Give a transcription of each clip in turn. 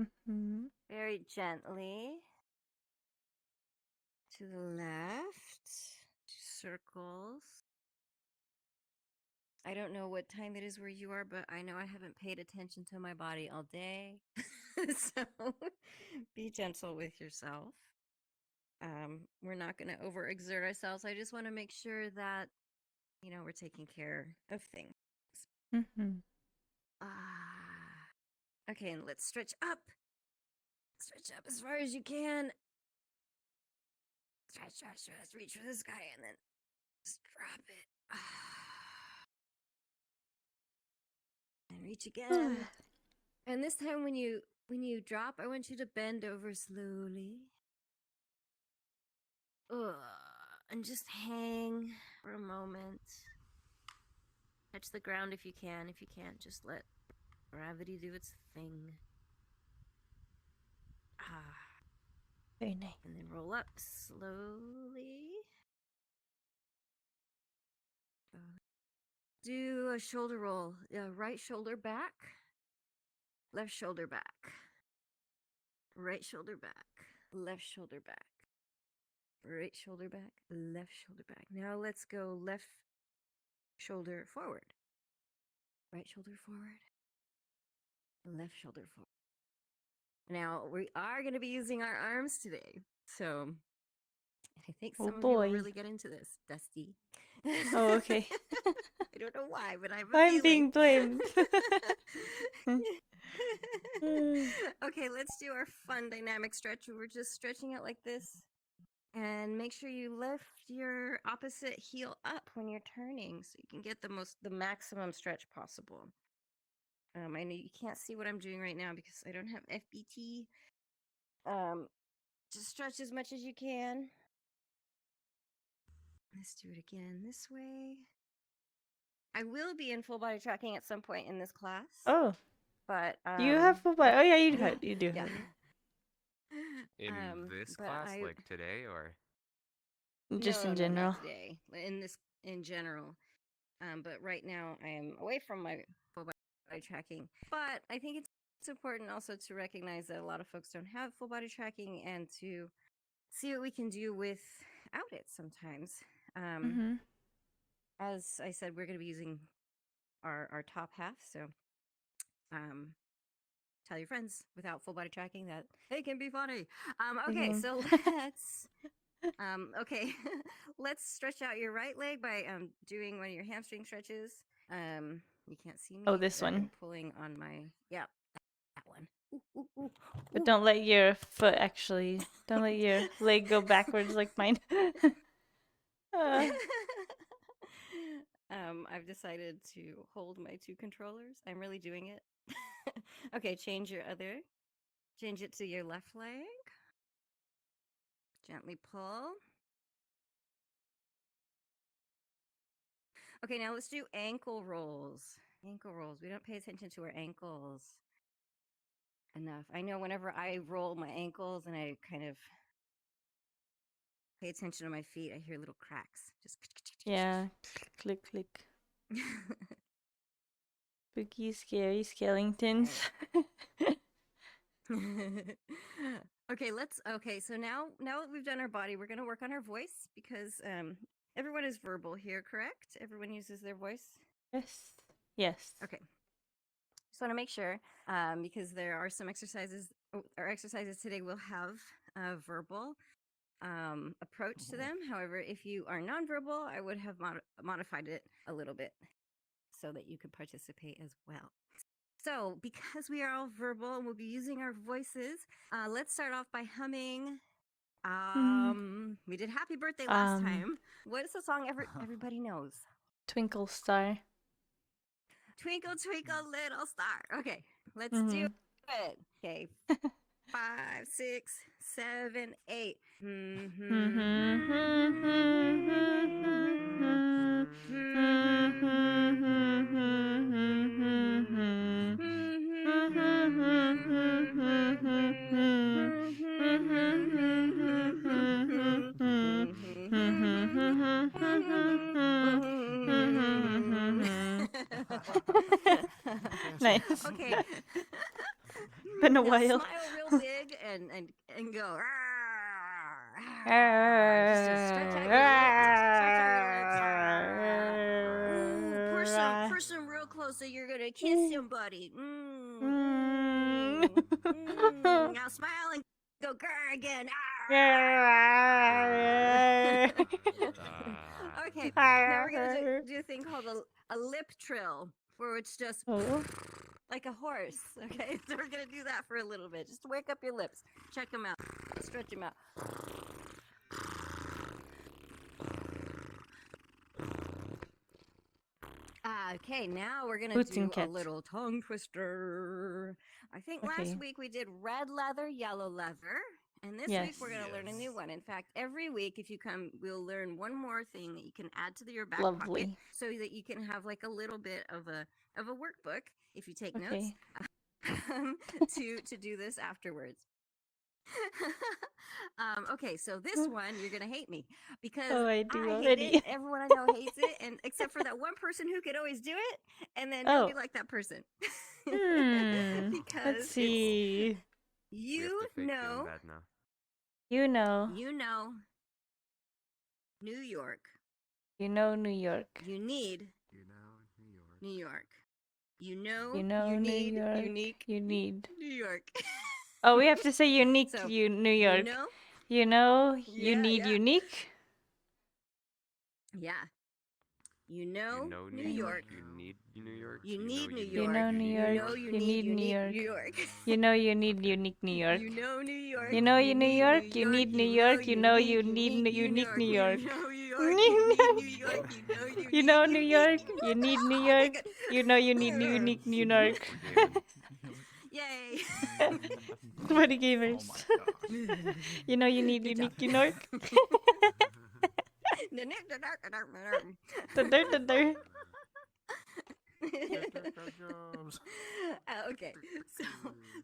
Mm-hmm. Very gently. To the left. Circles. I don't know what time it is where you are, but I know I haven't paid attention to my body all day. So be gentle with yourself. We're not going to overexert ourselves. I just want to make sure that, we're taking care of things. Mm-hmm. Okay, and let's stretch up. Stretch up as far as you can. Stretch, stretch, stretch. Reach for the sky and then just drop it. And reach again. And this time when you drop, I want you to bend over slowly. And just hang for a moment. Touch the ground if you can. If you can't, just let gravity do its thing. Very nice. And then roll up slowly. Do a shoulder roll. Right shoulder back. Left shoulder back. Right shoulder back. Left shoulder back. Right shoulder back. Left shoulder back. Now let's go left shoulder forward. Right shoulder forward. Left shoulder forward. Now we are going to be using our arms today. So I think some of you will really get into this, Dusty. Oh, okay. I don't know why, but I have a I'm feeling. being blamed. Okay, let's do our fun dynamic stretch. We're just stretching out like this. And make sure you lift your opposite heel up when you're turning so you can get the maximum stretch possible. I know you can't see what I'm doing right now because I don't have FBT. Just stretch as much as you can. Let's do it again this way. I will be in full body tracking at some point in this class. Oh. But You have full body. Oh yeah, you do. yeah, You do. Yeah. In this class, like today, or just no, in general? Not today. In general. But right now I am away from my full body tracking. But I think it's important also to recognize that a lot of folks don't have full body tracking and to see what we can do without it sometimes. As I said, we're going to be using our top half. So tell your friends without full body tracking that it can be funny. Okay, so let's okay, let's stretch out your right leg by doing one of your hamstring stretches. You can't see me. Oh, this one. I'm pulling on my that one. Ooh. But don't let your foot don't let your leg go backwards like mine. I've decided to hold my two controllers. I'm really doing it. Okay, change it to your left leg. Gently pull. Okay, now let's do ankle rolls. Ankle rolls. We don't pay attention to our ankles enough. I know whenever I roll my ankles and I kind of pay attention to my feet, I hear little cracks. Just yeah, click, click. Spooky, scary skeletons. Okay, so now that we've done our body, we're going to work on our voice because everyone is verbal here, correct? Everyone uses their voice? Yes. Okay. Just want to make sure because there are some exercises. Our exercises today will have a verbal approach to them. However, if you are nonverbal, I would have modified it a little bit so that you could participate as well. So because we are all verbal and we'll be using our voices, let's start off by humming. We did Happy Birthday last time. What is the song everybody knows? Twinkle Star. Twinkle, twinkle, little star. Okay, let's do it. Okay, 5, 6, 7, 8. Nice. Okay. been a Now while. smile real big and go. Just stretch out your lips. Stretch out your lips. Ooh, push them real close so you're gonna kiss somebody. Now smile and go grr again. Okay, now we're gonna do a thing called a lip trill, where it's just like a horse. Okay, so we're gonna do that for a little bit. Just wake up your lips, check them out, stretch them out. Okay, now we're gonna do a little tongue twister. I think last week we did red leather, yellow leather. And this week we're going to learn a new one. In fact, every week if you come, we'll learn one more thing that you can add to your back pocket so that you can have like a little bit of a workbook if you take notes to do this afterwards. Okay, so this one you're gonna hate me because I hate it. Everyone I know hates it, and except for that one person who could always do it, and then you'll be like that person. Because let's see. You know New York. You know New York. You need New York. You know you need New York. unique. You need New York. Oh, we have to say unique. So, New York. You need unique. Yeah. You know New York. You need New York. You need New York. You know New York. You need New York. You know you need unique New York. You know New York. You know you New York. You need New York. You know you need unique New York. You know New York. You need New York. You know you need unique New York. Yay! Buddy gamers. You know you need unique New York. Okay,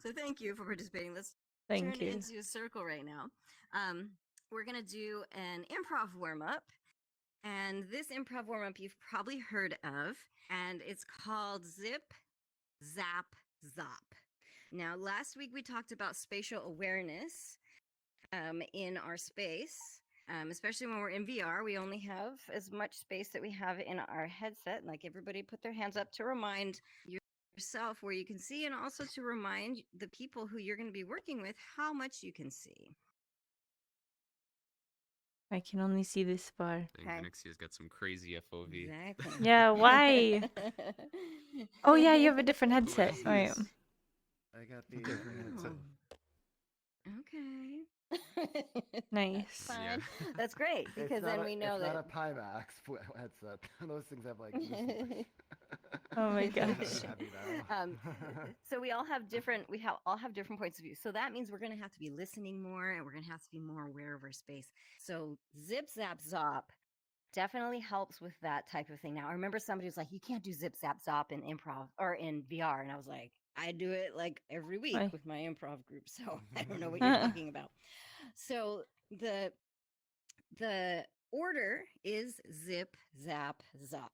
so thank you for participating. Let's turn it into a circle right now. We're gonna do an improv warm-up, and this improv warm-up you've probably heard of, and it's called Zip, Zap, Zop. Now, last week we talked about spatial awareness in our space. Especially when we're in VR, we only have as much space that we have in our headset. Like, everybody put their hands up to remind yourself where you can see, and also to remind the people who you're going to be working with how much you can see. I can only see this far. I think Nixia's got some crazy FOV. Exactly. Yeah, why? Oh yeah, you have a different headset. All right. I got the different headset. Okay. Nice. Fine. Yeah. That's great, because then we know that. It's not a Pimax headset. Those things have like. Oh my gosh. So we all have different. All have different points of view. So that means we're going to have to be listening more, and we're going to have to be more aware of our space. So zip, zap, zop definitely helps with that type of thing. Now, I remember somebody was like, "You can't do zip, zap, zop in improv or in VR," and I was like, I do it like every week with my improv group, so I don't know what you're talking about. So the order is zip, zap, zop.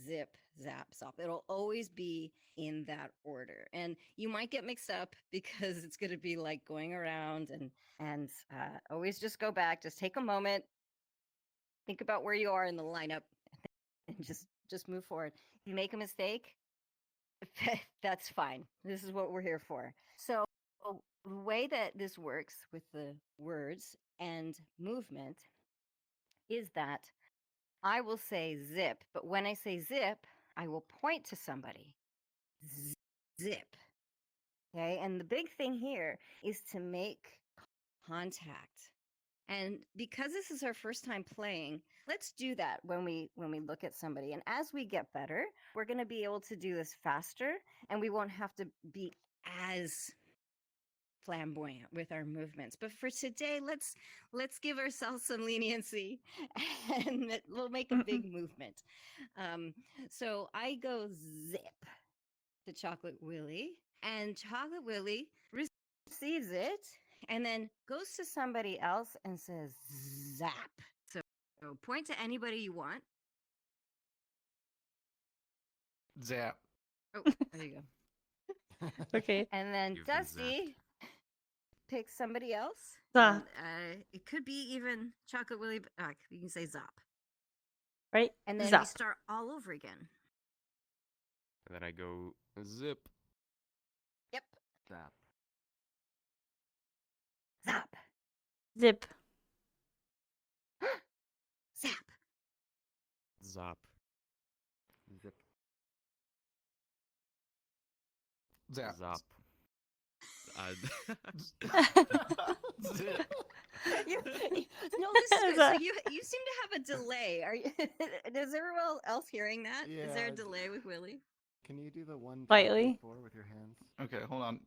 Zip, zap, zop. It'll always be in that order. And you might get mixed up because it's going to be like going around, and always just go back. Just take a moment. Think about where you are in the lineup and just move forward. If you make a mistake, that's fine. This is what we're here for. So the way that this works with the words and movement is that I will say zip, but when I say zip, I will point to somebody. Zip. Okay, and the big thing here is to make contact. And because this is our first time playing, let's do that when we look at somebody. And as we get better, we're going to be able to do this faster, and we won't have to be as flamboyant with our movements. But for today, let's give ourselves some leniency, and we'll make a big movement. So I go zip to Chocolate Willie, and Chocolate Willie receives it, and then goes to somebody else and says zap. So point to anybody you want. Zap. Oh, there you go. Okay. And then You've been Dusty picks somebody else. Zap. And, it could be even Chocolate Willy. You can say Zop. Right? And then we Zap. start all over again. And then I go zip. Yep. Zap. Zop. Zip. Zap. Zop. Zip. Zap. Zop. Zip. No, this is good. So Zap. you seem to have a delay. Are you? Is everyone else hearing that? Is there a Yeah. delay with Willie? Can you do the 1, 2, Slightly. 3, 4 with your hands? Okay, hold on.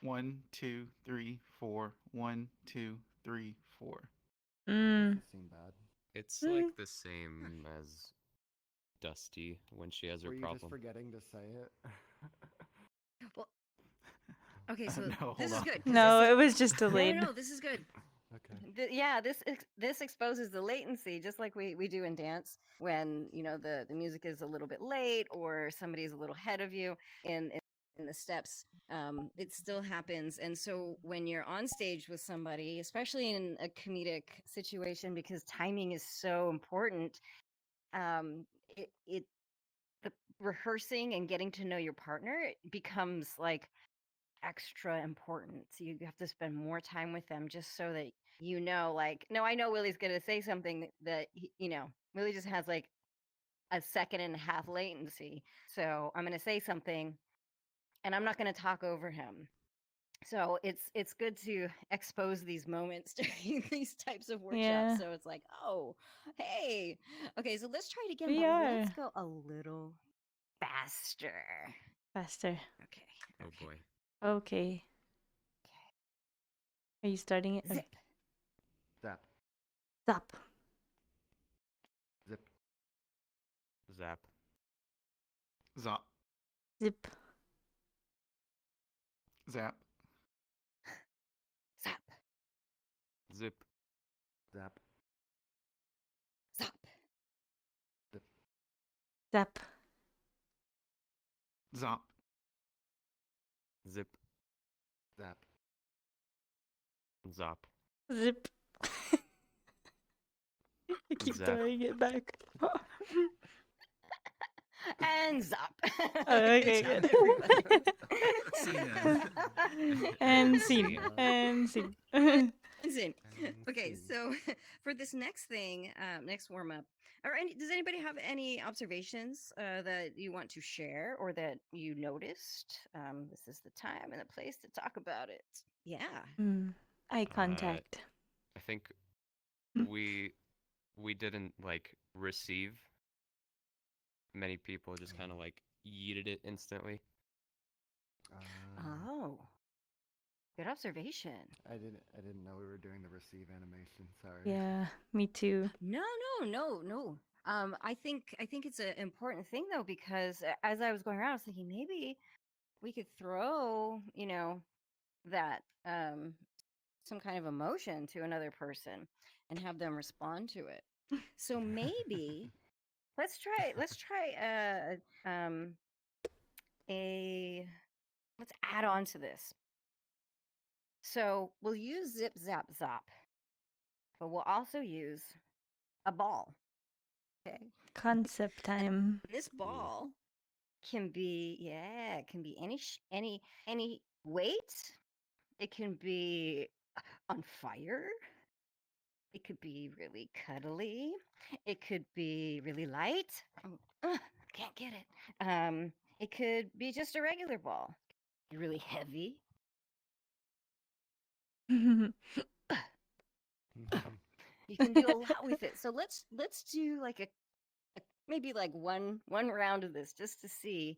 1, 2, 3, 4. 1, 2, 3, 4. Mm. Doesn't seem bad. It's like the same as Dusty when she has her Were you just problem. forgetting to say it? Well, okay, so No, this hold is on. good. 'cause No, this it was just is, delayed. no, this is good. Okay. Yeah, this exposes the latency, just like we do in dance when the music is a little bit late or somebody's a little ahead of you in the steps. It still happens, and so when you're on stage with somebody, especially in a comedic situation, because timing is so important, it the rehearsing and getting to know your partner becomes like extra important. So you have to spend more time with them just so that like, no, I know Willie's going to say something that, Willie just has like a second and a half latency. So I'm going to say something and I'm not going to talk over him. So it's good to expose these moments during these types of workshops. Yeah. So it's like, oh, hey, okay, so let's try it again. We But are. let's go a little faster. Faster. Okay. Oh okay. boy. Okay. Are you starting it? Zip. Zap. Zap. Zip. Zap. Zop. Zip. Zap. Zap. Zip. Zap. Zap. Zap. Zop. Zip. Zap. Zop. Zip. I keep Zap. throwing it back. And zop. Okay, job, good. everybody. Scene. And scene. Scene. And scene. Scene. And Okay, scene. so for this next thing, next warm up, does anybody have any observations that you want to share or that you noticed? This is the time and the place to talk about it. Yeah. Eye contact. I think we didn't like receive. Many people just kind of like yeeted it instantly. Oh. Good observation. I didn't know we were doing the receive animation. Sorry. Yeah, me too. No. I think it's an important thing though, because as I was going around, I was thinking maybe we could throw, that some kind of emotion to another person and have them respond to it. So maybe let's try let's add on to this. So we'll use zip zap zop, but we'll also use a ball. Okay. Concept time. This ball can be it can be any weight. It can be on fire. It could be really cuddly. It could be really light. Can't get it. It could be just a regular ball. Really heavy. You can do a lot with it. So let's do like a maybe like one round of this just to see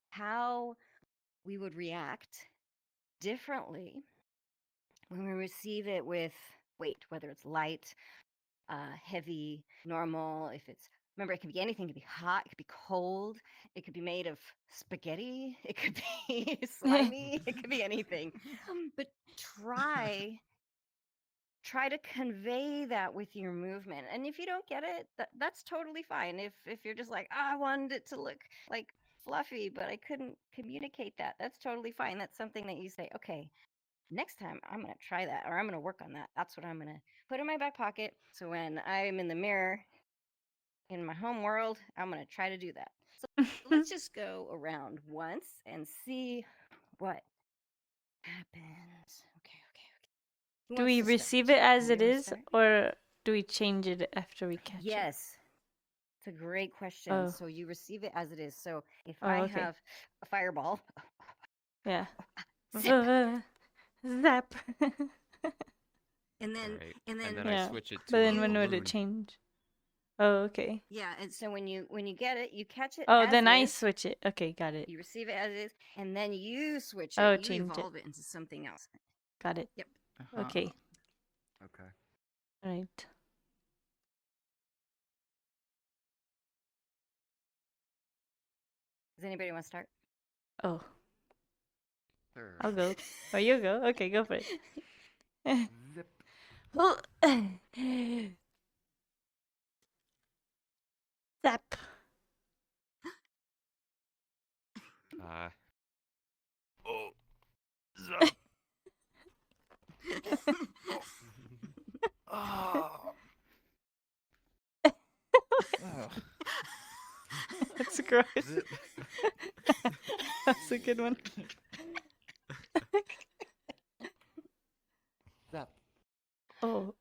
how we would react differently when we receive it with weight, whether it's light, heavy, normal. If it's remember, it could be anything. It could be hot. It could be cold. It could be made of spaghetti. It could be slimy. It could be anything. But try to convey that with your movement. And if you don't get it, that's totally fine. If you're just like, I wanted it to look like fluffy, but I couldn't communicate that. That's totally fine. That's something that you say, okay, next time I'm going to try that or I'm going to work on that. That's what I'm going to put in my back pocket. So when I'm in the mirror in my home world, I'm going to try to do that. So let's just go around once and see what happens. Okay. Who Do wants we to start? receive it as it Anybody wanna is, start? or do we change it after we catch it? Yes. It's a great question. Oh. So you receive it as it is. So if Oh, I okay. have a fireball, Yeah. zip, Zap. and then Right. and then I Yeah. switch it But to then a when would balloon. it change? Oh, okay. yeah, and so when you get it, you catch it Oh, as then I is. switch it. Okay, got it. You receive it as is, and then you switch it. Oh, You change it. evolve it into something else. Got it. Yep. Okay. Okay. Right. Does anybody want to start? Oh, Sure. I'll go. Or you go. Okay, go for it. Zip. Oh. Zap. Oh. Zup. Oh. Oh. That's gross. Zip. That's a good one. Zap. Oh.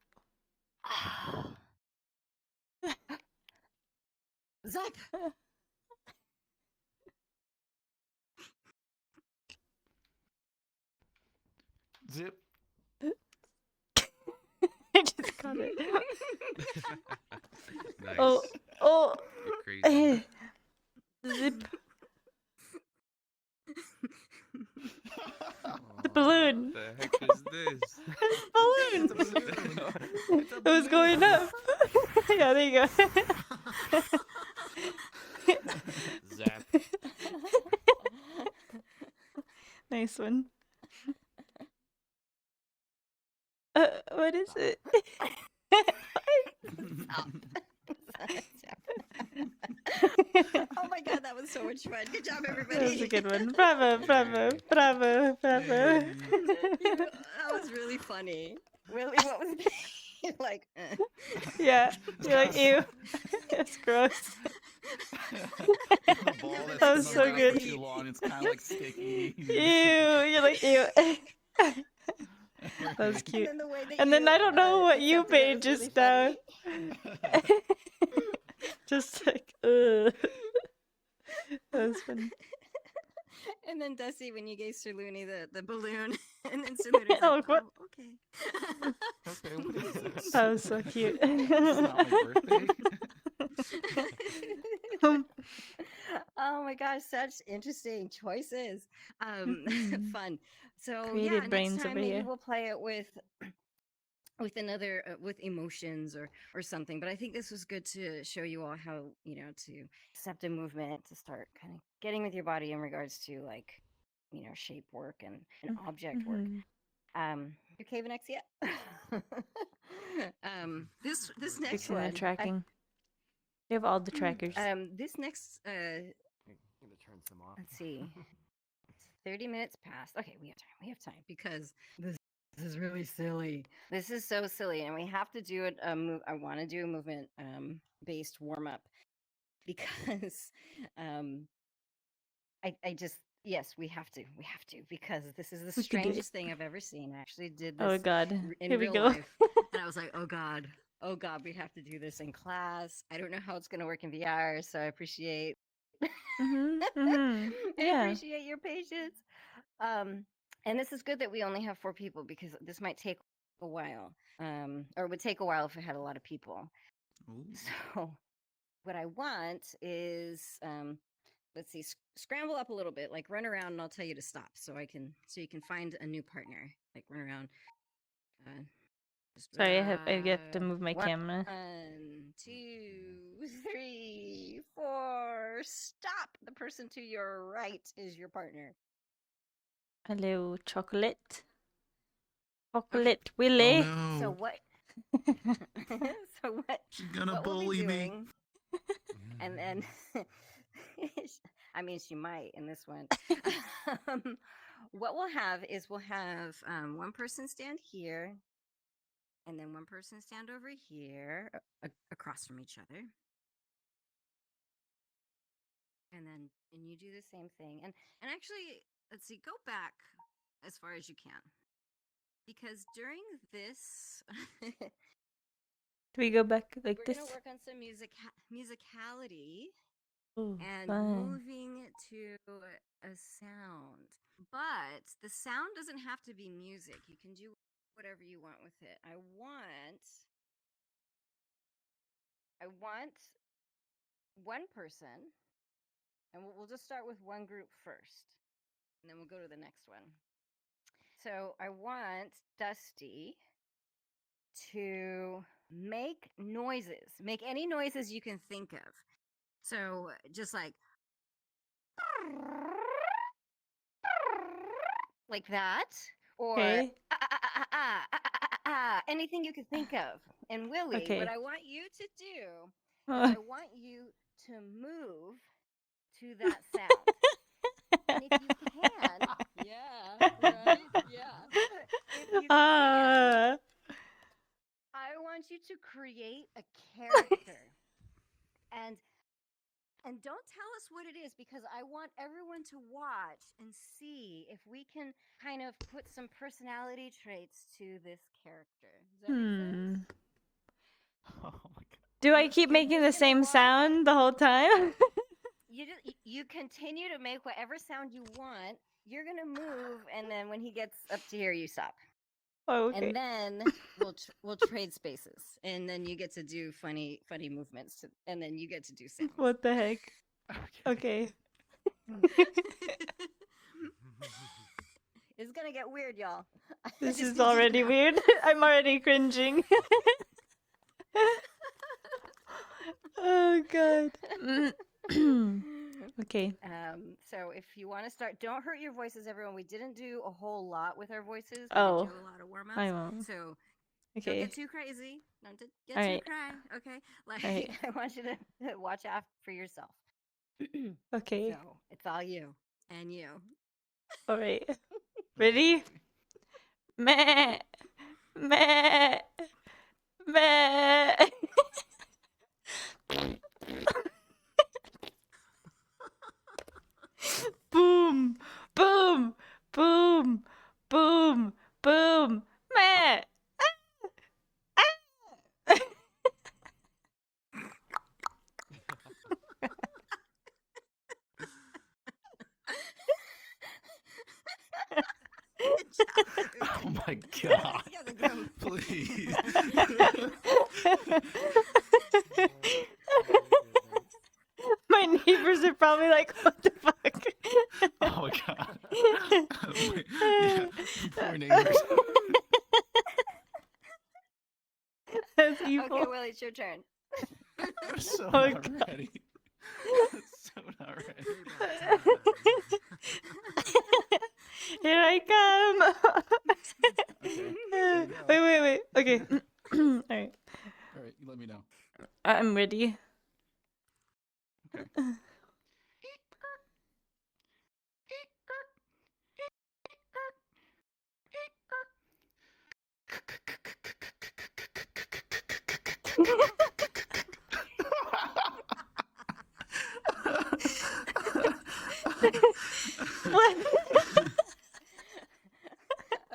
Zap. Zip. I just got it. Nice. Oh. Oh. You're crazy. Zip. The Aw. balloon. What the heck is this? Balloon. It's a balloon. It's a It was going balloon. up. Yeah, there you go. Zap. Nice one. What is it? Oh my god, that was so much fun. Good job, everybody. That was a good one. Bravo, bravo, bravo, bravo. That was really funny. Really, what was it? Like, Yeah, you're like, ew. That's gross. The ball that's That was been so around good. for too long. It's kind of like sticky. Ew, you're like, ew. That was and cute. then the way that And then you, I don't know what you accepted it made was just really now. funny. Just like, ugh. That was funny. And then Dusty, when you gave Sir Looney the balloon, and then Sir Looney's Oh, like, what? oh, okay. Okay, what is this? That was so cute. This is not my birthday. Oh my gosh, such interesting choices. Mhm. Fun. So Creative yeah, next brains time over maybe here. we'll play it with another with emotions or something. But I think this was good to show you all how, to accept a movement, to start kind of getting with your body in regards to like, shape work and object work. Mhm. Your cave next yet? This next Fixing one. the tracking. You have all the trackers. This next I'm gonna turn some off. let's see. 30 minutes past. Okay, we have time because this is really silly. This is so silly, and we have to do it. I want to do a movement based warm up because I just yes, we have to because this is the We can do it. strangest thing I've ever seen. I actually did Oh this god. in Here we real go. life, and I was like, oh god, we have to do this in class. I don't know how it's gonna work in VR, so I appreciate. Mhm. I Mhm. Yeah. appreciate your patience. And this is good that we only have 4 people because this might take a while. Or it would take a while if we had a lot of people. Ooh. So what I want is let's see, scramble up a little bit, like run around and I'll tell you to stop so you can find a new partner. Like run around. Sorry, I get to move my camera. 1, 2, 3, 4. Stop. The person to your right is your partner. Hello, chocolate. Chocolate Willy. Oh So no. what? So what? She's gonna What we'll be bully me. doing, and then I mean, she might in this one. What we'll have is we'll have one person stand here, and then one person stand over here, across from each other. And you do the same thing. And actually, let's see, go back as far as you can. Because during this Do we go back like we're this? going to work on some musicality Ooh, and fun. moving to a sound. But the sound doesn't have to be music. You can do whatever you want with it. I want one person, and we'll just start with one group first, and then we'll go to the next one. So I want Dusty to make noises. Make any noises you can think of. So just like that, or Okay. anything you could think of. And Willie, Okay. what I want you to do is Uh, I want you to move to that sound. And if you can, yeah, right, yeah. If you can, Ah. I want you to create a character. And don't tell us what it is, because I want everyone to watch and see if we can kind of put some personality traits to this character. Does that make sense? Oh my god. Do I keep You're making just the gonna same watch. sound the whole time? You continue to make whatever sound you want. You're gonna move, and then when he gets up to here, you stop. Oh, okay. And then we'll trade spaces, and then you get to do funny movements, and then you get to do sounds. What the heck? Okay. It's gonna get weird, y'all. I This just is need you to already know. weird. I'm already cringing. Oh god. Okay. So if you want to start, don't hurt your voices, everyone. We didn't do a whole lot with our voices. We Oh, did do a lot of warm ups. I won't. So don't Okay. get too crazy. Don't get All too right. cry. Okay. Like All right. I want you to watch out for yourself. Okay. So it's all you and you. All right. Ready? Meh. Meh. Meh. Boom. Boom. Boom. Boom. Boom. Meh. Good job. Oh my god. You gotta go. Please. My neighbors are probably like, what the fuck? Oh my god. Yeah, poor neighbors. That's evil. Okay, Willie, it's your turn. I'm so Oh not god. ready. So not ready. Here I come. Okay, Wait. Okay. All right. all right, you let me know. I'm ready. Okay. What?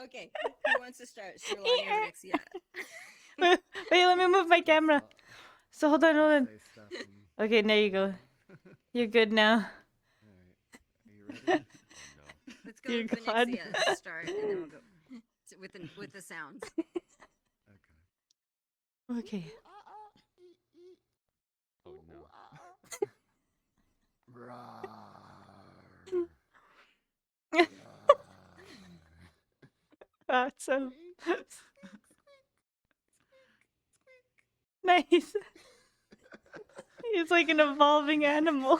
Okay, who wants to start? Sherlock or Nixie? Wait, let me move my camera. So hold on. Say stuff and- Okay, there you go. You're good now. Alright. Are you ready? Oh no. Let's go Dear with God. Nixia to start, and then we'll go with the sounds. Okay. Okay. Oh no. Rawr. Awesome. Nice. He's like an evolving animal.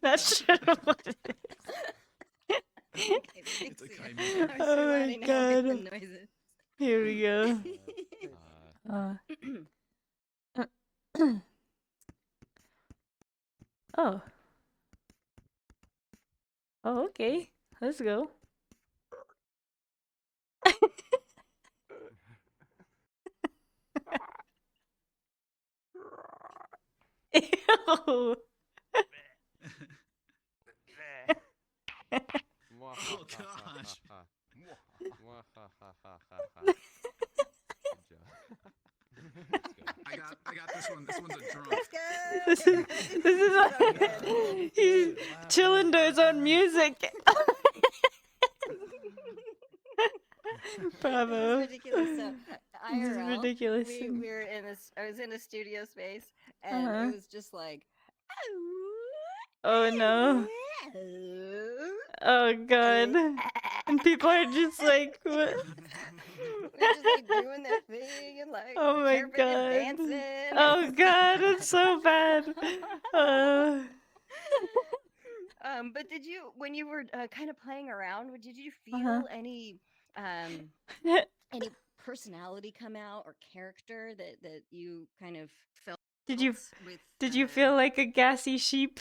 That's true. What it is. Okay, It's a Nixia. chimera. I'm Oh still my learning how to make the God. noises. Here we go. Uh, Uh, Oh, okay. Let's go. Ew. Oh gosh. Good job. I got this one. This one's a drunk. Let's go. This is So good. he's chilling to his own music. This Bravo. is ridiculous. So This is IRL, ridiculous. we were in this. I was in a studio space, and Uh-huh. it was just like, Oh no. Oh god. And people are just like, what? they're just like doing their thing and like Oh my chirping and god. dancing. Oh god, it's so bad. But did you, when you were kind of playing around, did you feel Uh-huh. any personality come out or character that you kind of felt? Did you with? Did you feel like a gassy sheep?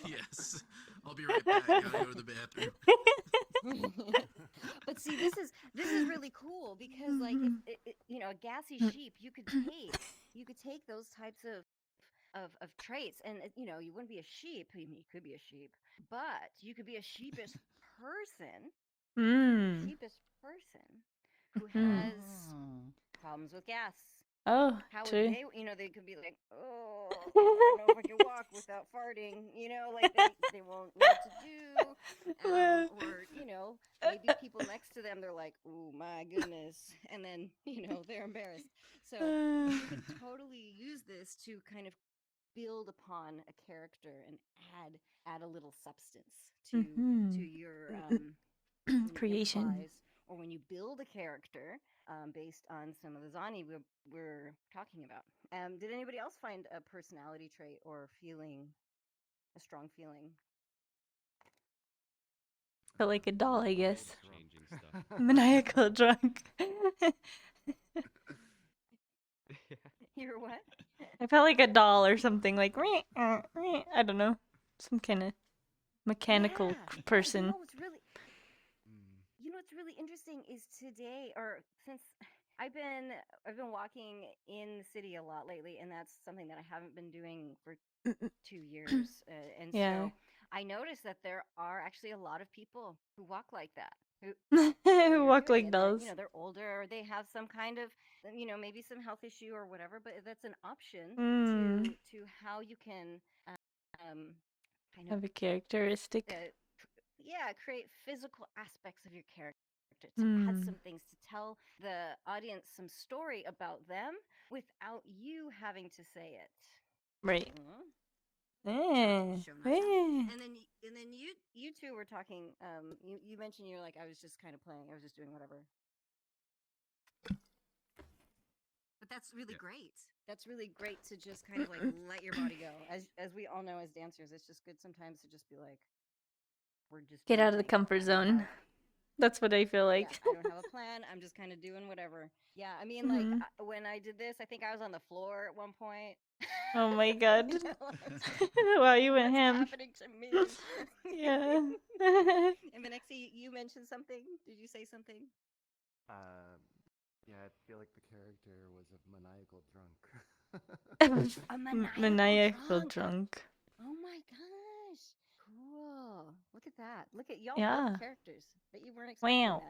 Yes. I'll be right back. Gotta go to the bathroom. But see, this is really cool because like if a gassy sheep, you could take those types of traits, and you wouldn't be a sheep. I mean, you could be a sheep, but you could be a sheepish person. Sheepish person who has problems with gas. Oh, How would true. they could be like, oh, I don't know if I can walk without farting, like they won't know what to do. Or, maybe people next to them, they're like, oh my goodness. And then, they're embarrassed. So you could totally use this to kind of build upon a character and add a little substance to your creation. improvise, or when you build a character based on some of the Zani we're talking about. Did anybody else find a personality trait or a strong feeling? Felt like a doll, I guess. Changing stuff. Maniacal drunk. You were what? I felt like a doll or something, like, I don't know. Some kind of mechanical person. What's really interesting is today, or since I've been walking in the city a lot lately, and that's something that I haven't been doing for 2 years, and Yeah. so I noticed that there are actually a lot of people who walk like that, who Who walk doing like it. dolls. They're older, or they have some kind of, maybe some health issue or whatever, but that's an option to how you can kind of Have a characteristic. create physical aspects of your character to add some things, to tell the audience some story about them without you having to say it. Right. Show nice. And then you two were talking. You mentioned you're like, I was just kind of playing. I was just doing whatever. But that's really great. That's really great to just kind of like let your body go. As we all know as dancers, it's just good sometimes to just be like, we're just get out of the comfort zone. That's what I feel like. I don't have a plan. I'm just kind of doing whatever. Yeah, I mean, like when I did this, I think I was on the floor at one point. Oh my god! Wow, you went ham. What's happening to me? Yeah. And Vanexi, you mentioned something. Did you say something? Yeah, I feel like the character was a maniacal drunk. A maniacal drunk. Oh my gosh. Cool. Look at that. Look at y'all Yeah. characters. But you weren't expecting Wow.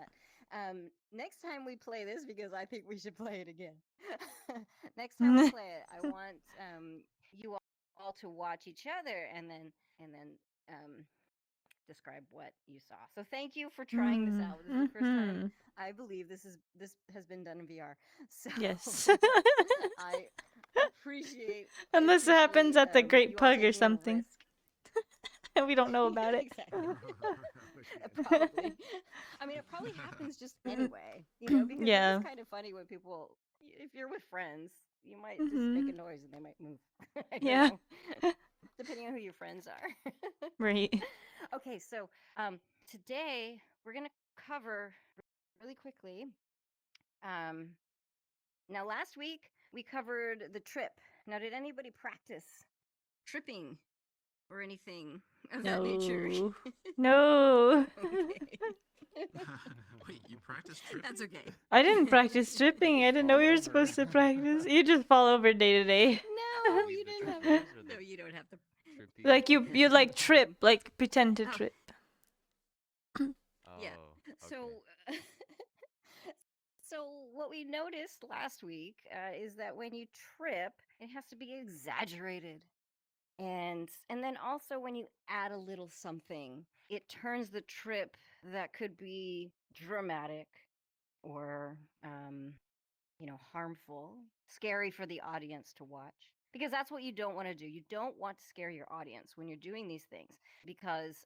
that. Next time we play this, because I think we should play it again. Next time we play it, I want you all to watch each other and then describe what you saw. So thank you for trying this out. This is the first time I believe this has been done in VR. So Yes. I appreciate. Unless it happens at the Great you all Pug or taking a something. risk. And we don't know about it. Exactly. Probably. I mean, it probably happens just anyway, because it's kind of funny when people, if you're with friends, you might just make a noise and they might move. I don't know. Depending on who your friends are. Right. Okay, so today we're going to cover really quickly. Now, last week we covered the trip. Now, did anybody practice tripping or anything of that nature? No. No. Okay. Wait, you practice tripping? That's okay. I didn't practice tripping. I didn't know Fall we were over. supposed to practice. You just fall over day to day. No, These you the didn't have trippers to. or the No, you don't have to. trippies? Like you like trip, like pretend to Oh. trip. Yeah. Oh, So, okay. so what we noticed last week is that when you trip, it has to be exaggerated, and then also when you add a little something, it turns the trip that could be dramatic or harmful, scary for the audience to watch. Because that's what you don't want to do. You don't want to scare your audience when you're doing these things because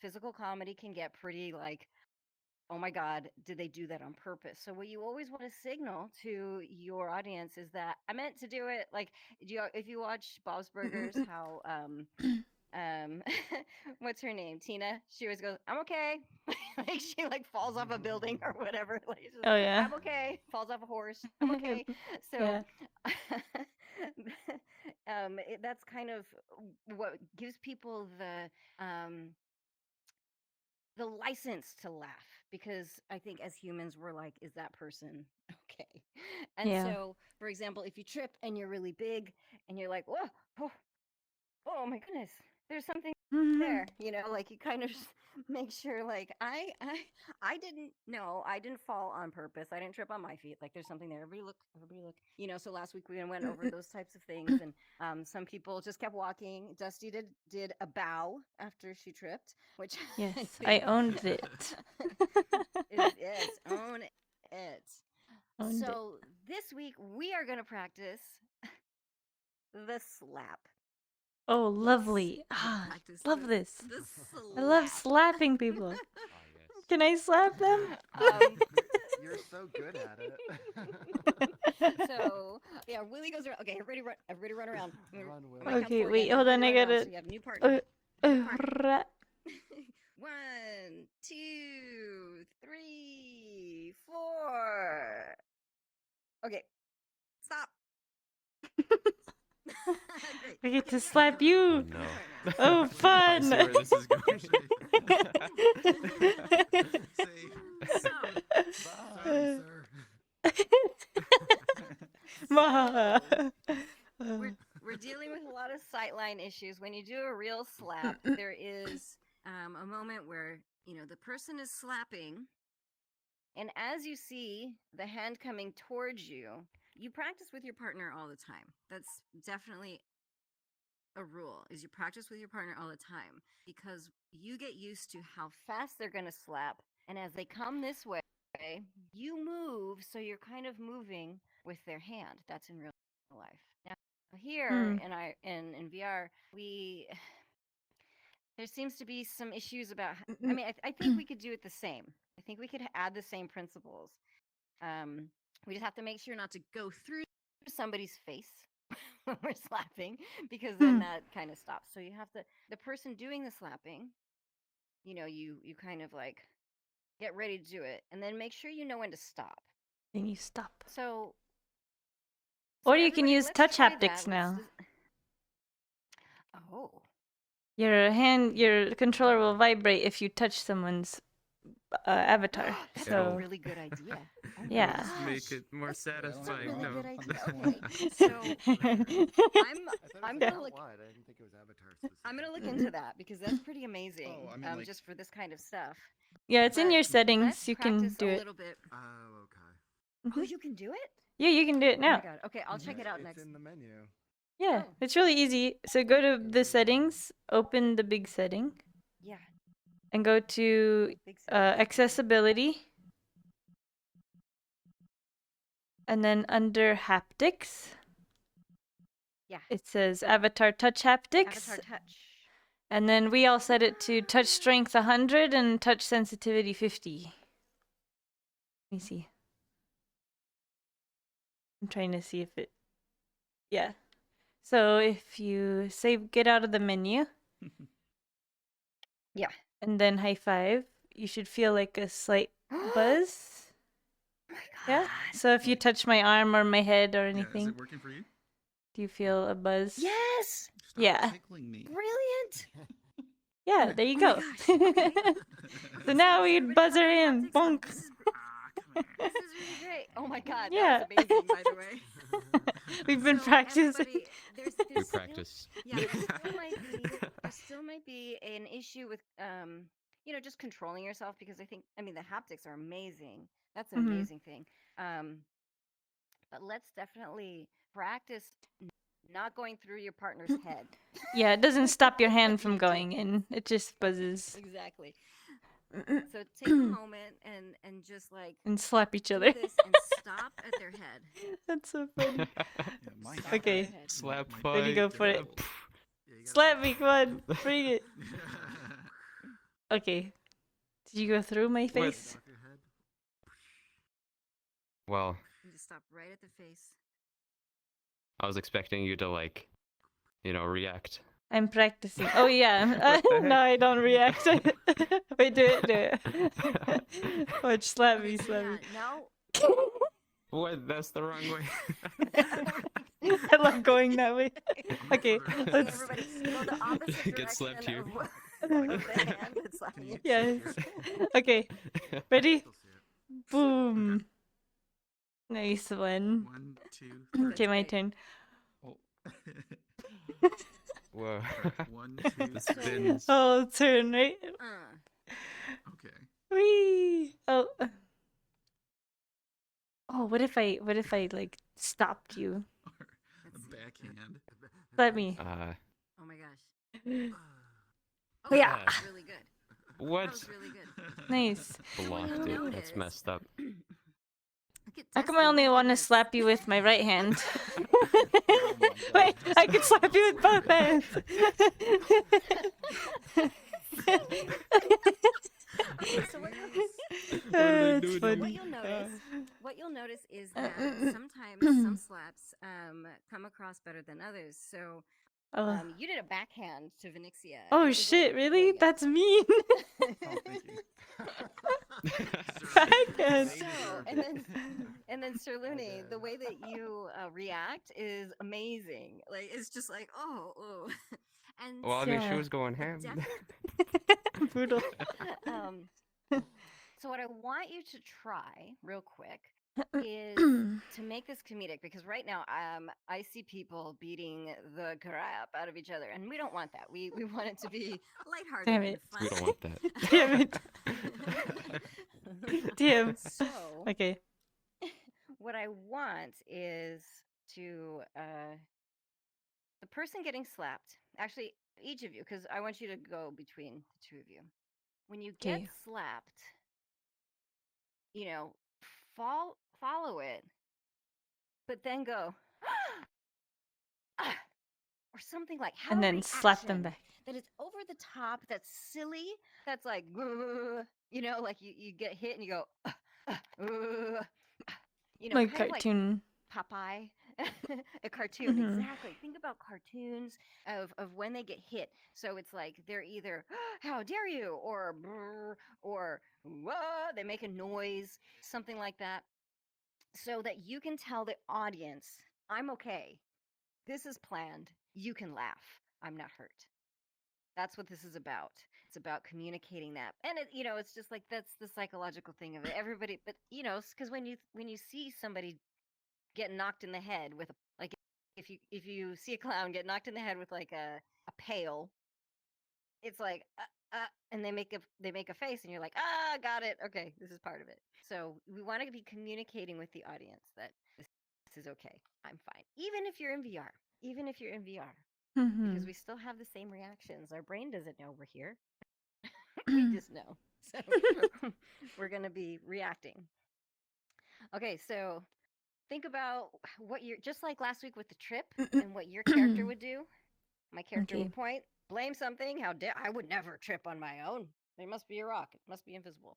physical comedy can get pretty like, oh my God, did they do that on purpose? So what you always want to signal to your audience is that I meant to do it. Like, if you watch Bob's Burgers, how what's her name, Tina? She always goes, "I'm okay." Like she like falls off a building or whatever. Like, she's like, Oh yeah. I'm okay. Falls off a horse. I'm okay. So Yeah. that's kind of what gives people the license to laugh, because I think as humans we're like, is that person okay? And Yeah. so, for example, if you trip and you're really big and you're like, whoa, oh my goodness, there's something there, like you kind of just make sure, like, I didn't fall on purpose, I didn't trip on my feet, like there's something there, everybody look, so last week we went over those types of things, and some people just kept walking. Dusty did a bow after she tripped, which Yes, I I owned it. yes, own it. Owned it. So this week we are going to practice the slap. Oh, lovely. Ah, love this. The I love slap. slapping people. Ah, yes. Can I slap them? You're so good at it. So yeah, Willie goes around. Okay, everybody run around. Run, Willie. On my count Okay, four wait, again, hold on, everybody I run around, gotta- so you have new partner. New partner. Ra- 1, 2, 3, 4. Okay, stop. Great. I get to slap you. no. Oh, I fun. see where this is going. Say, Sorry, sir. Ma. We're dealing with a lot of sightline issues. When you do a real slap, there is a moment where the person is slapping, and as you see the hand coming towards you, you practice with your partner all the time. That's definitely a rule, is you practice with your partner all the time, because you get used to how fast they're going to slap, and as they come this way, you move, so you're kind of moving with their hand. That's in real life. Now here in VR, there seems to be some issues about, I think we could do it the same. I think we could add the same principles. We just have to make sure not to go through somebody's face when we're slapping, because then that kind of stops. So you have to, the person doing the slapping, you kind of like get ready to do it, and then make sure you know when to stop. Then you stop. So Or you can everybody, use let's touch try haptics that. now. Oh. Your controller will vibrate if you touch someone's avatar. That's So a really good idea. Oh my Yeah. Just make gosh. it more That's a satisfying. really No. good idea. That's Okay, so I thought I'm it gonna was look. wide. I didn't think it was Avatar specific. I'm gonna look into that, because that's pretty amazing. Oh, I mean, like- just for this kind of stuff. yeah, it's in But your let's settings. You can practice do a it. little bit. Oh, okay. Oh, Mhm. you can do it? Yeah, you can do it Oh my now. god. Okay, I'll check it out It's next. in the menu. Yeah, Oh. it's really easy. So go to the settings, open the big setting, Yeah. and go to Big settings. accessibility. And then under haptics, Yeah. it says avatar touch haptics. Avatar touch. And then we all set it to touch strength 100 and touch sensitivity 50. Let me see. I'm trying to see if it... Yeah. So if you get out of the menu. Yeah. And then high five, you should feel like a slight buzz. Oh my Yeah. god. So if you touch my arm or my head or Yeah, is anything, it working for you? do you feel a buzz? Yes. Stop Yeah. tickling me. Brilliant. Right? Yeah, there you Oh go. my gosh, okay. So now we Everybody buzz her tell me in. haptics on. Bonk. This is really great. Oh my god, Yeah. that was amazing, by the way. We've been So practicing. everybody, there's We still, practice. yeah, there still might be an issue with just controlling yourself, because I mean the haptics are amazing. That's an Mhm. amazing thing. But let's definitely practice not going through your partner's head. Yeah, it doesn't stop your hand When from you do going in. It just buzzes exactly. So take a moment and just like and slap each do other. this and stop at their head. That's so funny. Yeah, my Stop hat- at their Okay. head. Slap Might fight. Ready, go for it. Yeah, you gotta- Slap me, come on. Bring it. Okay. Did you go through my What? face? Off your head. Well, And just stop right at the face. I was expecting you to like, react. I'm practicing. Oh yeah. What the No, heck? I don't react. Wait, do it. Watch, slap me, Okay, so slap me. yeah, now What? That's the wrong way. I love going that way. Okay, okay, let's. everybody, go the opposite Get direction slapped here. of the hand that's slapping you. Yes. Okay, ready? Still see it. Boom. Nice one. 1, 2, 3. Okay, my great. turn. Oh. Whoa. 1, 2, The 3. spins. Oh, turn, right? Okay. Whee! Oh. Oh, what if I like stopped you? Or a backhand. Slap me. Oh my gosh. Oh, Oh yeah. that was really good. That What? was really good. Nice. Blocked you'll it. notice- That's messed up. Look at How come I testing, only my want to goodness. slap you with my right hand? Oh my Wait, God. I can slap you with both hands. Okay, so what It's doing? funny. what you'll notice is that sometimes some slaps come across better than others. So Oh. you did a backhand to Vinixia. and Oh it was, shit, like, really? brilliant. That's mean. Oh, thank you. Backhand. So, and then Sir Looney, the way that you react is amazing. Like it's just like oh. And Well, I mean, she Yeah. was going ham. definitely Brutal. so what I want you to try real quick is to make this comedic, because right now I see people beating the crap out of each other, and we don't want that. We want it to be lighthearted Damn and it. fun. We don't want that. Damn it. Damn. So Okay. what I want is to the person getting slapped, actually each of you, because I want you to go between the two of you. When you get Okay. slapped, follow it, but then go or something, like have And a then slap them reaction back. that is over the top, that's silly, that's like like you get hit and you go Like kind of like cartoon. Popeye, a cartoon. Mhm. Exactly. Think about cartoons of when they get hit. So it's like they're either "How dare you!" or "Brr," or "Whoa," they make a noise, something like that, so that you can tell the audience, "I'm okay. This is planned. You can laugh. I'm not hurt." That's what this is about. It's about communicating that, and it's just like that's the psychological thing of it. Everybody, but because when you see somebody get knocked in the head with like if you see a clown get knocked in the head with like a pail, it's like and they make a face and you're like, got it, okay, this is part of it. So we want to be communicating with the audience that this is okay, I'm fine, even if you're in VR, because Mhm. we still have the same reactions. Our brain doesn't know we're here. We just know. So we're going to be reacting. Okay, so think about what you're, just like last week with the trip, and what your character would do. My character Okay. would point, blame something. How dare I would never trip on my own. There must be a rock. It must be invisible.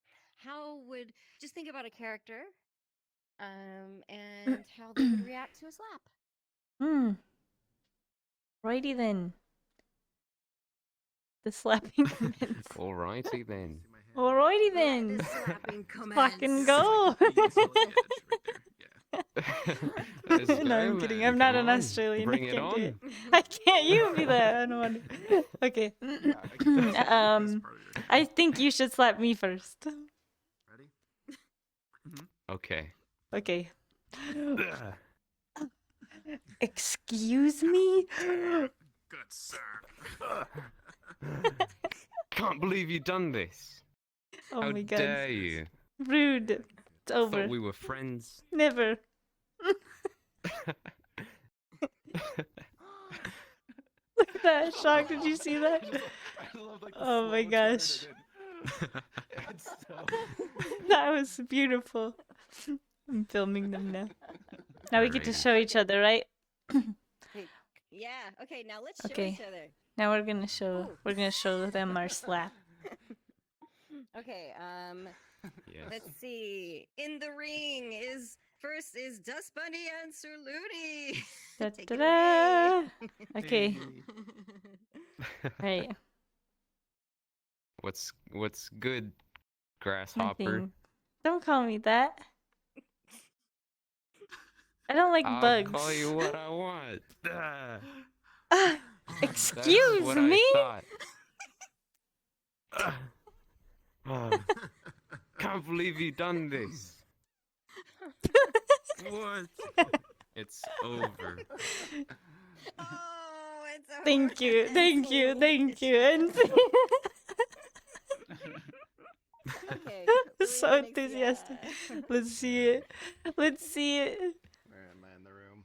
Just think about a character, and how they would react to a slap. Hmm. Righty then. The slapping commence. Alrighty then. Alrighty Let then. the slapping commence. Fucking It's go. like the edge right there. Yeah. Let's No, go, I'm kidding. man. I'm not Come an on. Australian. Bring I it can't do on. it. I can't. You be there. I don't want to. Okay. Yeah, I can tell it's Um, part of your I think you should slap me first. Ready? Okay. Okay. Excuse me? Good sir. Can't believe you done this. Oh How my god. dare you? Rude. It's over. Thought we were friends. Never. Look at that shock. Did you see that? I love, like, the Oh my slow turn gosh. and then- It's so. That was beautiful. I'm filming them now. Now we get to Alrighty. show each other, right? Yeah. Okay. Now let's show Okay. each other. Now we're gonna show them our slap. Okay. Yes. Let's see. In the ring is first is Dust Bunny and Sir Looney. Da, Take da, it da. away. Okay. Right. What's good, grasshopper? Nothing. Don't call me that. I don't like I'll bugs. call you what I want. Ah, That's excuse what me? I thought. Can't believe you done this. What? It's over. Oh, it's over. Thank you, thank you, thank you. And Okay. so Louis, enthusiastic. yeah. Let's see it. Let's see it. Where am I in the room?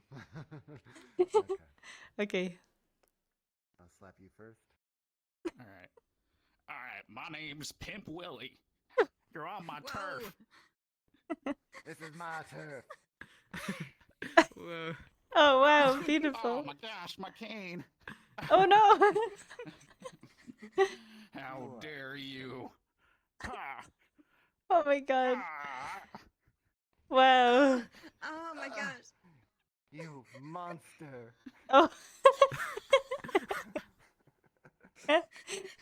Okay, Okay. I'll slap you first. All right. All right. My name's Pimp Willie. You're on my turf. Whoa. This is my turf. Whoa. Oh wow, Oh beautiful. my gosh, my cane. Oh no. How What? dare you? Ha! Oh my god. Ah! Wow. Oh my gosh. You monster. Oh.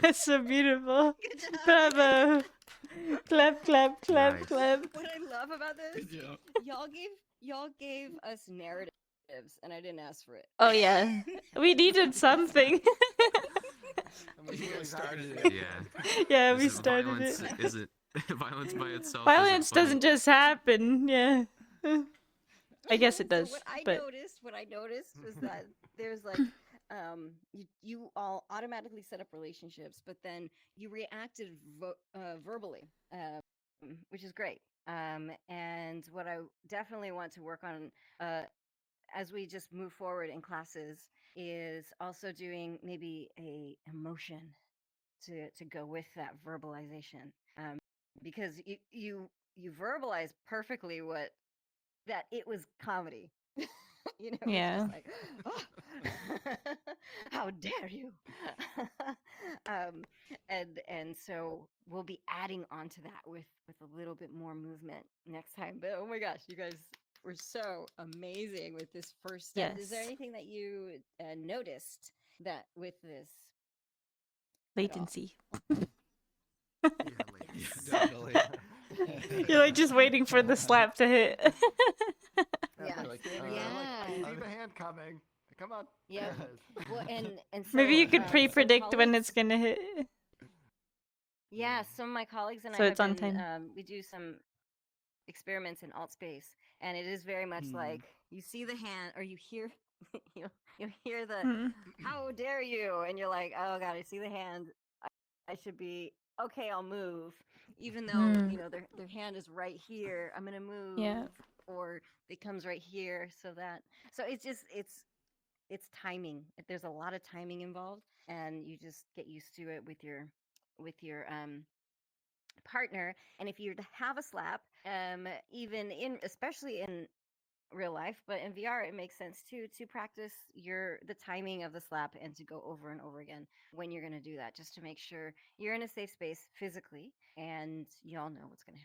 That's so beautiful. Good job. Bravo. Clap, clap, clap, Nice. clap. What I love about this, Good job. y'all gave us narratives, and I didn't ask for it. Oh yeah. We needed something. And we You really started got it. Yeah. Yeah, Is we it started violence? it. Is it violence by itself? Violence isn't funny? doesn't just happen. Yeah. I guess it does. So but what I noticed was that there's like you all automatically set up relationships, but then you reacted verbally, which is great. And what I definitely want to work on as we just move forward in classes is also doing maybe a emotion to go with that verbalization, because you verbalize perfectly what that it was comedy. You know, Yeah. it's just like, oh, how dare you? And so we'll be adding on to that with a little bit more movement next time. But oh my gosh, you guys were so amazing with this first step. Is there Yes. anything that you noticed that with this? latency. Yeah, ladies. Definitely. You're like just waiting for the slap to hit. Yeah. They're like, Yeah. look, I see the hand coming. Come on. Yeah. Yes. Well, and so, Maybe you could some pre-predict when it's colleagues- gonna hit. Yeah, some of my colleagues and So I it's have on been, time. we do some experiments in alt space, and it is very much like you see the hand or you hear you hear the Mm. how dare you, and you're like, oh god, I see the hand. I should be okay. I'll move, even though Mm. you know their hand is right here. I'm gonna move, Yeah. or it comes right here, so it's just it's timing. There's a lot of timing involved, and you just get used to it with your partner. And if you're to have a slap, even in especially in real life, but in VR it makes sense too to practice the timing of the slap and to go over and over again when you're going to do that, just to make sure you're in a safe space physically and you all know what's going to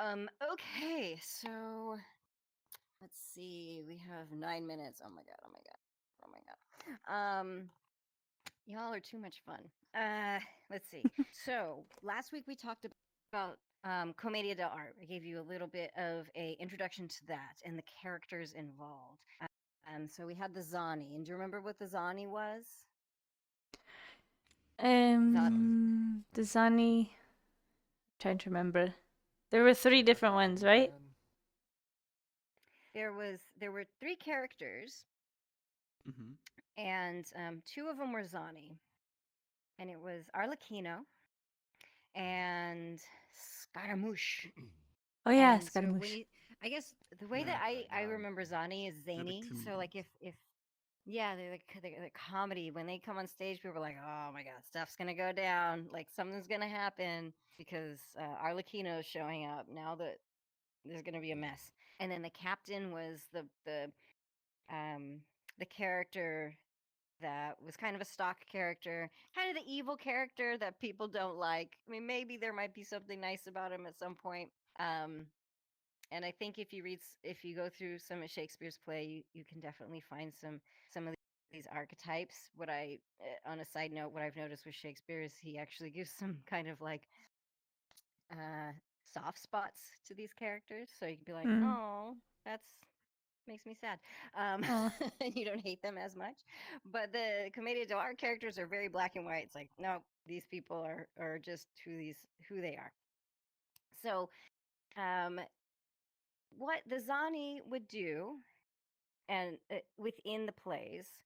happen. Okay, so let's see. We have 9 minutes. Oh my god. Oh my god. Oh my god. Y'all are too much fun. Let's see. So last week we talked about Commedia dell'arte. I gave you a little bit of a introduction to that and the characters involved. So we had the Zani, and do you remember what the Zani was? The Zani. Trying to remember. There were 3 different ones, right? There were 3 characters, Mm-hmm. and 2 of them were Zani, and it was Arlecchino and Scaramouche. Oh yeah, And so when Scaramouche. you, I guess the way that I remember Zani is They're the zany. So like if yeah, they're the comedy. When they come on stage, people are like, oh my god, stuff's gonna go down. Like something's gonna happen because Arlecchino is showing up. Now that there's gonna be a mess. And then the captain was the character that was kind of a stock character, kind of the evil character that people don't like. I mean, maybe there might be something nice about him at some point. And I think if you go through some of Shakespeare's play, you can definitely find some of these archetypes. On a side note, what I've noticed with Shakespeare is he actually gives some kind of like soft spots to these characters, so you can be like, Mm. oh, that's makes me sad. Aw. You don't hate them as much, but the Commedia dell'arte characters are very black and white. It's like, no, these people are just who they are. So, what the Zani would do, and within the plays,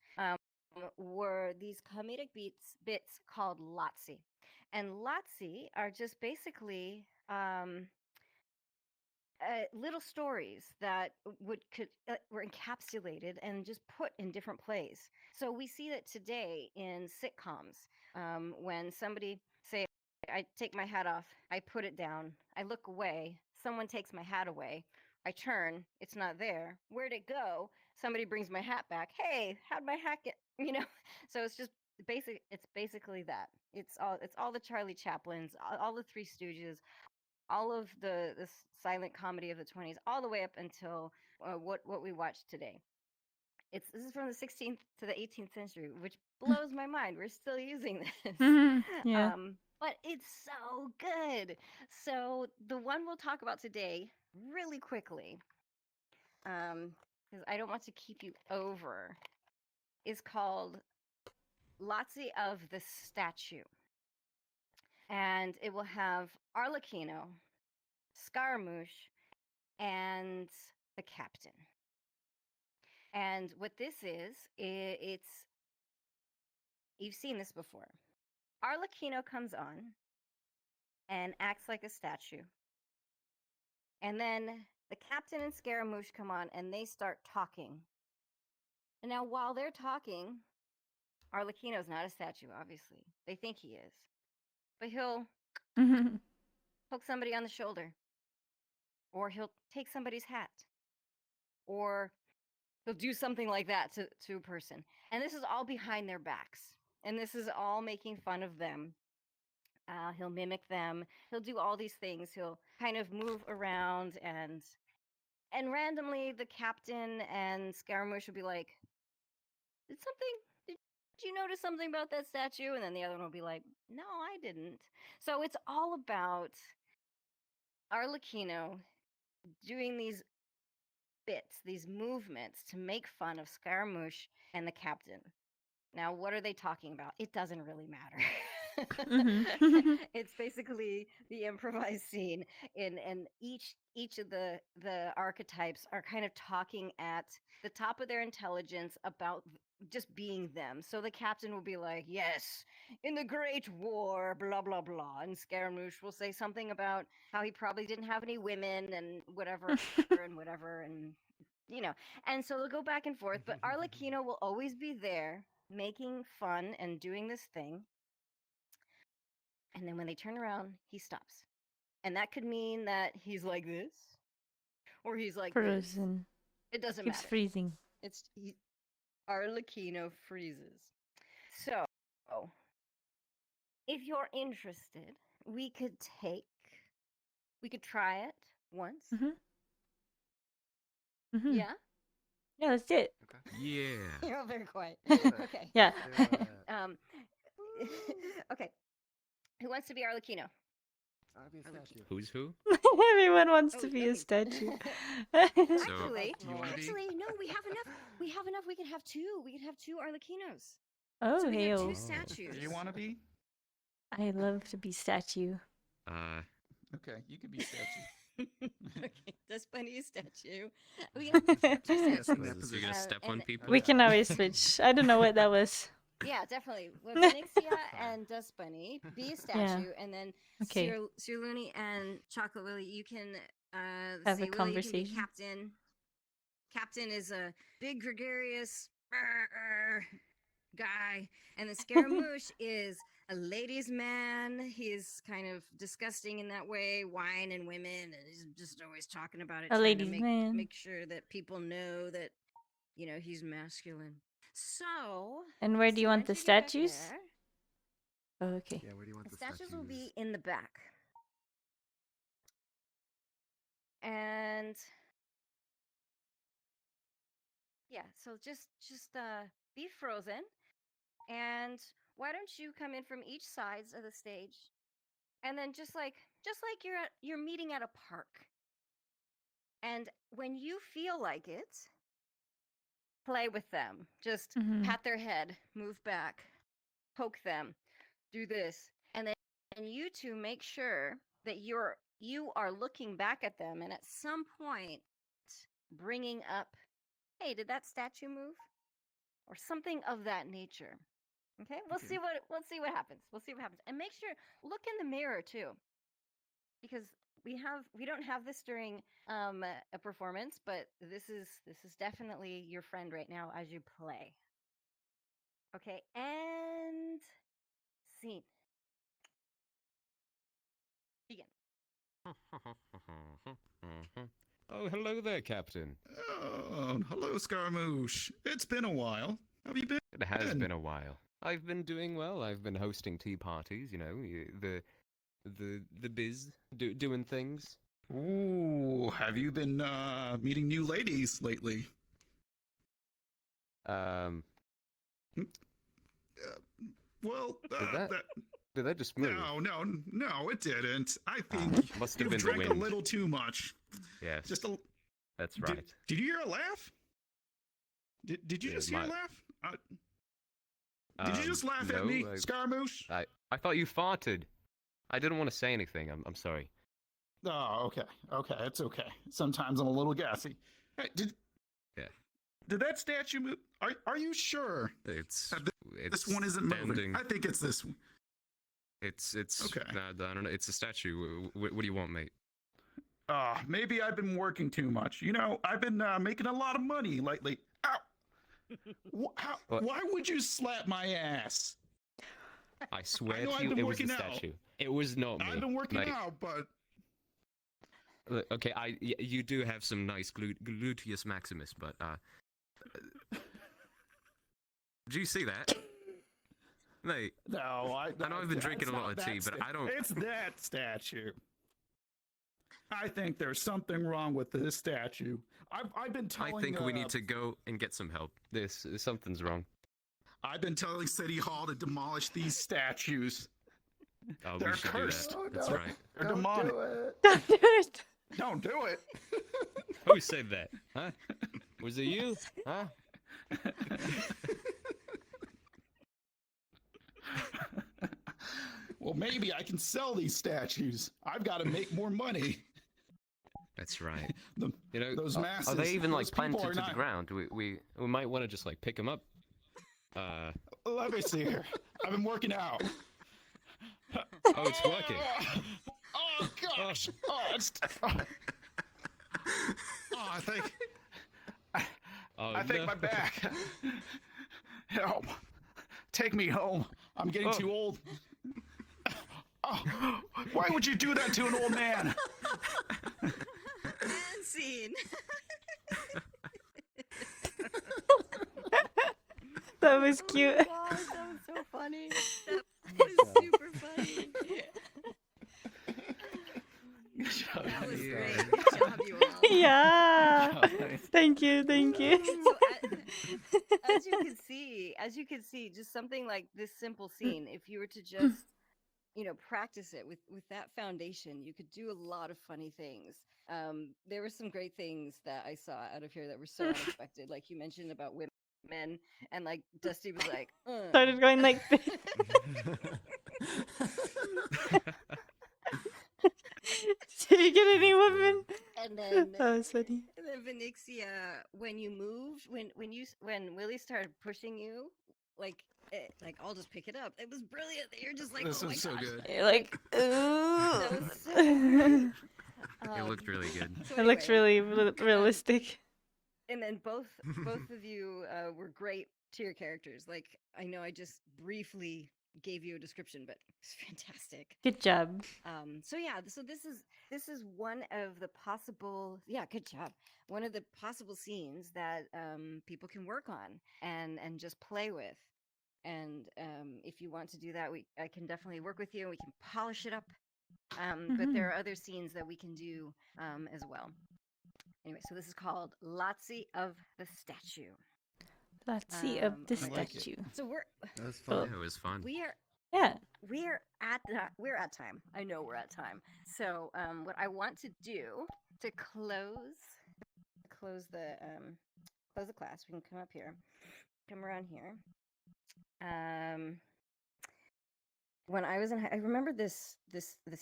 were these comedic bits called lazzi, and lazzi are just basically little stories that were encapsulated and just put in different plays. So we see that today in sitcoms, when somebody say, "I take my hat off, I put it down, I look away, someone takes my hat away, I turn, it's not there. Where'd it go? Somebody brings my hat back. Hey, how'd my hat get?" You know, so it's just basic. It's basically that. It's all the Charlie Chaplins, all the Three Stooges, all of the silent comedy of the 20s, all the way up until what we watch today. This is from the 16th to the 18th century, which blows my mind. We're still using this. Yeah. But it's so good. So the one we'll talk about today, really quickly, because I don't want to keep you over, is called Lazzi of the Statue. And it will have Arlecchino, Scaramouche, and the captain. And what this is, it's you've seen this before. Arlecchino comes on and acts like a statue. And then the captain and Scaramouche come on and they start talking. And now while they're talking, Arlecchino's not a statue, obviously. They think he is. But he'll poke somebody on the shoulder. Or he'll take somebody's hat. Or he'll do something like that to a person. And this is all behind their backs. And this is all making fun of them. He'll mimic them. He'll do all these things. He'll kind of move around and randomly the captain and Scaramouche will be like, did you notice something about that statue? And then the other one will be like, no, I didn't. So it's all about Arlecchino doing these bits, these movements to make fun of Scaramouche and the captain. Now, what are they talking about? It doesn't really matter. It's basically the improvised scene, and each of the archetypes are kind of talking at the top of their intelligence about just being them. So the captain will be like, "Yes, in the Great War, blah blah blah," and Scaramouche will say something about how he probably didn't have any women and whatever and whatever and and so they'll go back and forth, but Arlecchino will always be there making fun and doing this thing. And then when they turn around, he stops. And that could mean that he's like this, or he's like Frozen. this. It doesn't Keeps matter. freezing. Arlecchino freezes. So, if you're interested, we could try it once. Yeah? Yeah, let's do it. Yeah. You're all very quiet. Do it. Okay. Yeah. Do it. Okay. Who wants to be Arlecchino? I wanna be a statue. Who's who? Everyone wants Oh, to be let a me- statue. Actually, Do you wanna be? no, we have enough. We have enough. We can have two. We can have two Arlequinos. Oh, So we have two hey, statues. Do you want to be? I love to be statue. Okay, you could be statue. Okay, that's funny statue. We have two Yes, in statues. that You're position. gonna step on people? We can always switch. I don't know what that was. Yeah, definitely. Well, Phoenixia and Dust Bunny be a statue, and then Okay. Sir Looney and Chocolate Willie, you can Have a Willie, you can conversation. be captain. Captain is a big gregarious guy, and the Scaramouche is a ladies' man. He's kind of disgusting in that way, wine and women, and he's just always talking about it. A trying to ladies' man. make sure that people know that he's masculine. So. And where do you so want the once you get back statues? there, Oh, okay. Yeah, where do you want the the statues will be in the back. And yeah, so just be frozen. And why don't you come in from each sides of the stage? And then just like you're meeting at a park. And when you feel like it, play with them. Just Mhm. pat their head, move back, poke them, do this, and then you two make sure that you are looking back at them, and at some point bringing up, "Hey, did that statue move?" or something of that nature. Okay, let's see what happens. We'll see what happens, and make sure look in the mirror too, because we don't have this during a performance, but this is definitely your friend right now as you play. Okay, and scene. Begin. Oh, hello there, Captain. Oh, hello, Scaramouche. It's been a while. How have you been? It has been a while. I've been doing well. I've been hosting tea parties. The biz, doing things. Ooh, have you been meeting new ladies lately? Well, Did that just move? no, it didn't. I think Must have you been the drank a wind. little too much. Yes, Just a. that's right. Did you hear a laugh? Did you Yeah, just hear a my- laugh? Did you just laugh at no, me, Scaramouche? I thought you farted. I didn't want to say anything. I'm sorry. Oh, okay, it's okay. Sometimes I'm a little gassy. Hey, did that statue move? Are you sure? It's This one isn't moving. standing. I think it's this one. It's Okay. I don't know. It's a statue. What do you want, mate? Maybe I've been working too much. I've been making a lot of money lately. Ow! What? Why would you slap my ass? I swear know to I've you, been it was the working out. statue. It was not me. I've been working mate. out, but Look, okay, you do have some nice gluteus maximus, but do you see that? Mate, no, I know I've been drinking a lot of tea, but I don't. It's that statue. I think there's something wrong with this statue. I've been telling. I think we need to go and get some help. Something's wrong. I've been telling City Hall to demolish these statues. Oh, They're we should cursed. do that. That's right. They're demonic. Don't do it. Don't do it. Who said that? Huh? Was it you? Huh? Well, maybe I can sell these statues. I've got to make more money. That's right. The- those are masses. they even like those people planted are to not- the ground? We might want to just like pick them up. Let me see here. I've been working out. Oh, it's working. Oh gosh. Oh, I think. Oh, I think no. my back. Help. Take me home. I'm getting too old. Oh, why would you do that to an old man? And scene. That was cute. Oh my gosh, that was so funny. That was super funny. That was great. Good job, you all. Yeah. Thank you. So, as you can see, just something like this simple scene, if you were to just, practice it with that foundation. You could do a lot of funny things. There were some great things that I saw out of here that were so unexpected. Like you mentioned about women, and like Dusty was like, Started going like this. Did you get any women? and then That was funny. And then Venixia, when you moved, when Willie started pushing you, like I'll just pick it up. It was brilliant. You're just like, This oh my is so gosh. good. You're like, That ooh. was so It looked really good. so It looks anyway, really realistic. And then both of you were great to your characters. Like I know I just briefly gave you a description, but it's fantastic. Good job. So this is one of the possible, good job. One of the possible scenes that people can work on and just play with. And if you want to do that, I can definitely work with you and we can polish it up. But there are other scenes that we can do as well. Anyway, so this is called Lazzi of the Statue. Let's see of the I like it. statue. So That was Oh. fun. It was fun. Yeah. we're at time. I know we're at time. So what I want to do to close the class, we can come up here, come around here. When I was I remember this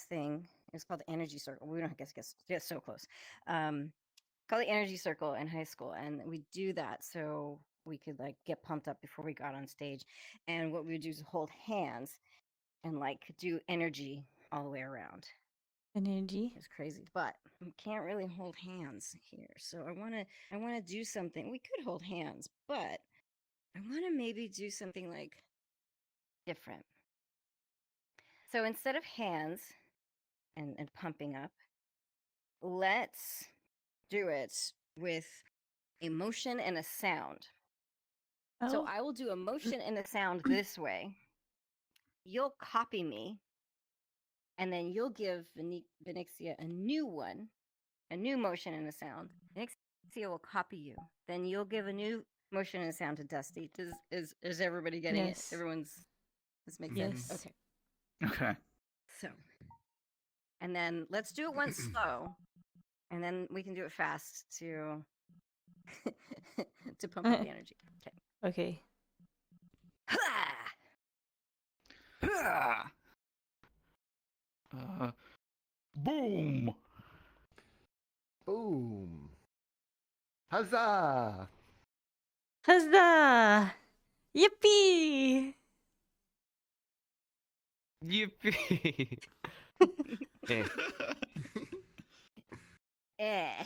thing. It was called the energy circle. We don't guess. Yeah, so close. Called the energy circle in high school, and we do that so we could like get pumped up before we got on stage. And what we would do is hold hands and like do energy all the way around. Energy. It's crazy, but we can't really hold hands here. So I want to do something. We could hold hands, but I want to maybe do something like different. So instead of hands and pumping up, let's do it with a motion and a sound. So Oh. I will do a motion and a sound this way. You'll copy me, and then you'll give Venixia a new one, a new motion and a sound. Venixia will copy you. Then you'll give a new motion and a sound to Dusty. Is everybody getting Yes. it? This makes Yes. sense? Okay. Okay. So, and then let's do it once slow, and then we can do it fast to to pump up the energy. Okay. Okay. Boom. Boom. Huzzah! Huzzah! Yippee! Yippee! Eh.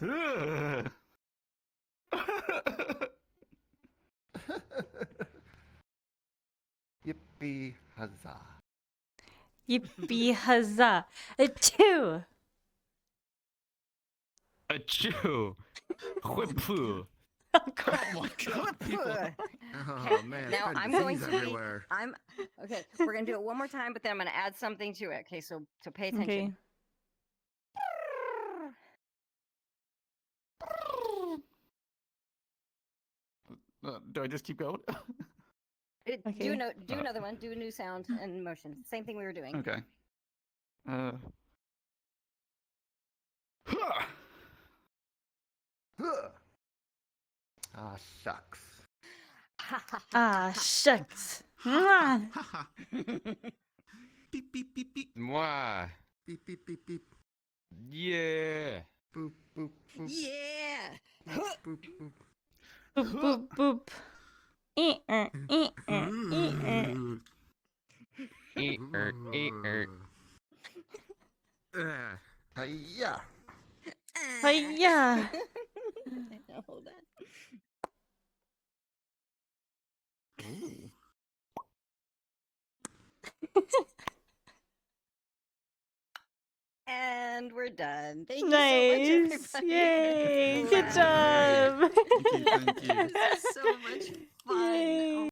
Ugh. Yippee huzzah. Yippee huzzah! Achoo! Achoo! Whippoo! Oh, crap. Oh my god, people. Oh man, Now spread I'm going disease to be- everywhere. Okay. We're gonna do it one more time, but then I'm gonna add something to it. Okay, so pay attention. Okay. Do I just keep going? Okay. Do another one. Do a new sound and motion. Same thing we were doing. Okay. Huh. Huh. Ah, shucks. Ah, shucks. Mwah. Beep beep beep beep. Mwah! Beep beep beep beep. Yeah! Boop boop boop. Yeah. Boop boop boop. Boop, boop, boop. Ee-er. Eat-er. Hiya. Hiya! Hold on. Ooh. And we're done. Thank you Nice! so much, everybody. Yay! Good Wow. job! Thank you, thank you. This is so much fun. Yay. Oh